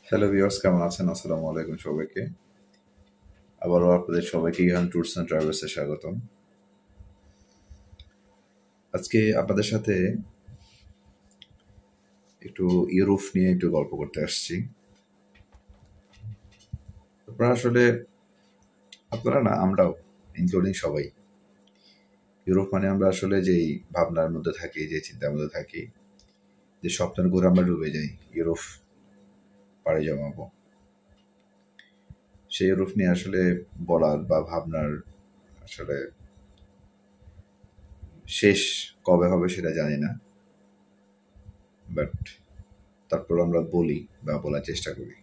Hello viewers, কেমন আছেন? আসসালামু আলাইকুম সবাইকে। আবারও আপনাদের সবাইকে ইহান ট্যুরস অ্যান্ড ট্রাভেলসে স্বাগতম। আজকে আপনাদের সাথে একটু ইউরোপ নিয়ে একটু গল্প করতে আসছি। আপনারা না, আমরাও ইনক্লুডিং সবাই ইউরোপ মানে আমরা আসলে যেই ভাবনার মধ্যে থাকি, যে চিন্তার মধ্যে থাকি, যে স্বপ্নের করে আমরা ডুবে যাই ইউরোপ পাড়ি জমাবো, সেই ইউরোপ নিয়ে আসলে বলার বা ভাবনার আসলে শেষ কবে হবে সেটা জানি না, বাট তারপর আমরা বলি বা বলার চেষ্টা করি।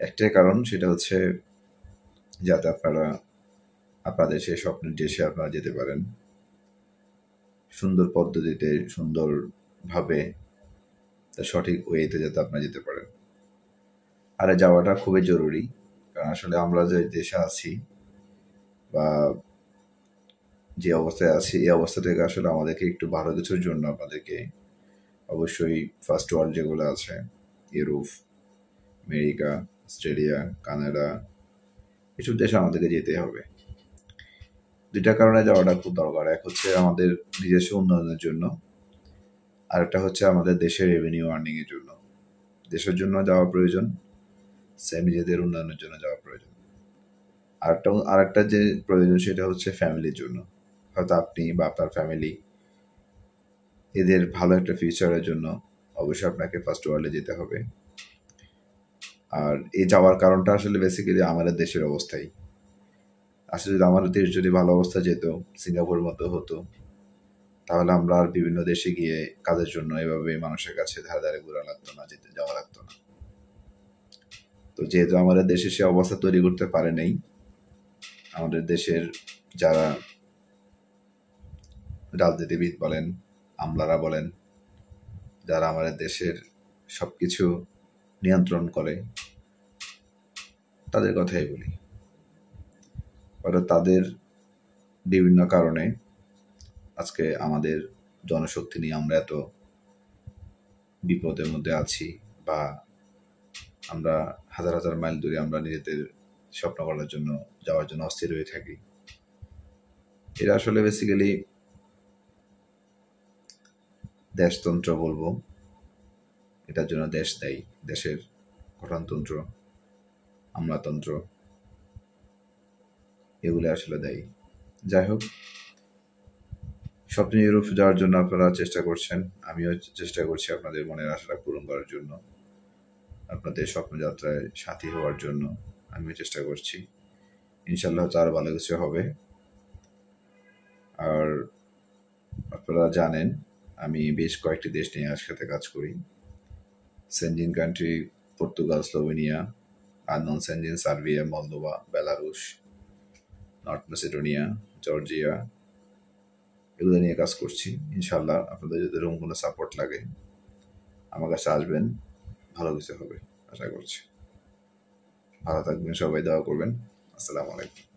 একটাই কারণ, সেটা হচ্ছে যাতে আপনারা আপনাদের সেই স্বপ্নের দেশে আপনারা যেতে পারেন সুন্দর পদ্ধতিতে, সুন্দরভাবে, তার সঠিক ওয়েতে যাতে আপনারা যেতে পারেন। আর যাওয়াটা খুবই জরুরি, কারণ আসলে আমরা যে দেশে আছি বা যে অবস্থায় আছি, এই অবস্থা থেকে আসলে আমাদেরকে একটু ভালো কিছুর জন্য আপনাদেরকে অবশ্যই ফার্স্ট ওয়ার্ল্ড যেগুলো আছে, ইউরোপ, আমেরিকা, অস্ট্রেলিয়া, কানাডা, এসব দেশে আমাদেরকে যেতে হবে। দুইটা কারণে যাওয়াটা খুব দরকার। এক হচ্ছে আমাদের নিজস্ব উন্নয়নের জন্য, আর একটা হচ্ছে আমাদের দেশের রেভিনিউ আর্নিং এর জন্য। দেশের জন্য যাওয়া প্রয়োজন, সেম নিজেদের উন্নয়নের জন্য যাওয়া প্রয়োজন। আরেকটা যে প্রয়োজন, সেটা হচ্ছে ফ্যামিলির জন্য। হয়তো আপনি বা আপনার ফ্যামিলি, এদের ভালো একটা ফিউচারের জন্য অবশ্যই আপনাকে ফার্স্ট ওয়ার্ল্ডে যেতে হবে। আর এই যাওয়ার কারণটা আসলে বেসিক্যালি আমাদের দেশের অবস্থাই। আসলে যদি আমাদের দেশ যদি ভালো অবস্থা যেত, সিঙ্গাপুর মতো হতো, তাহলে আমরা আর বিভিন্ন দেশে গিয়ে কাজের জন্য এভাবে মানুষের কাছে ধারে ধারে ঘোরা লাগতো না, যেতে যাওয়া লাগতো না। তো যেহেতু আমাদের দেশে সে অবস্থা তৈরি করতে পারে নাই, আমাদের দেশের যারা রাজনীতিবিদ বলেন, আমলারা বলেন, যারা আমাদের দেশের সবকিছু নিয়ন্ত্রণ করে, তাদের কথাই বলি। অর্থাৎ তাদের বিভিন্ন কারণে আজকে আমাদের জনশক্তি নিয়ে আমরা এত বিপদের মধ্যে আছি, বা আমরা হাজার হাজার মাইল দূরে আমরা নিজেদের স্বপ্ন করার জন্য, যাওয়ার জন্য অস্থির হয়ে থাকি। এটা আসলে বেসিক্যালি দেশতন্ত্র বলবো, এটার জন্য দেশ দায়ী। দেশের গঠনতন্ত্র, আমলাতন্ত্র, এগুলো আসলে দায়ী। যাই হোক, স্বপ্নে ইউরোপ যাওয়ার জন্য আপনারা চেষ্টা করছেন, আমিও চেষ্টা করছি আপনাদের মনের আশাটা পূরণ করার জন্য, আপনাদের স্বপ্নযাত্রায় সাথী হওয়ার জন্য আমিও চেষ্টা করছি। ইনশাল্লাহ তার ভালো কিছু হবে। আর আপনারা জানেন, আমি বেশ কয়েকটি দেশ নিয়ে একসাথে কাজ করি। সেনজিন কান্ট্রি, পর্তুগাল, স্লোভেনিয়া, আর non Schengen Serbia, Moldova, Belarus, North Macedonia, Georgia, এগুলো নিয়ে কাজ করছি। ইনশাল্লাহ আপনাদের যদি এরকম কোনো সাপোর্ট লাগে, আমার কাছে আসবেন, ভালো কিছু হবে আশা করছি। ভালো থাকবেন সবাই, দোয়া করবেন। আসসালামু আলাইকুম।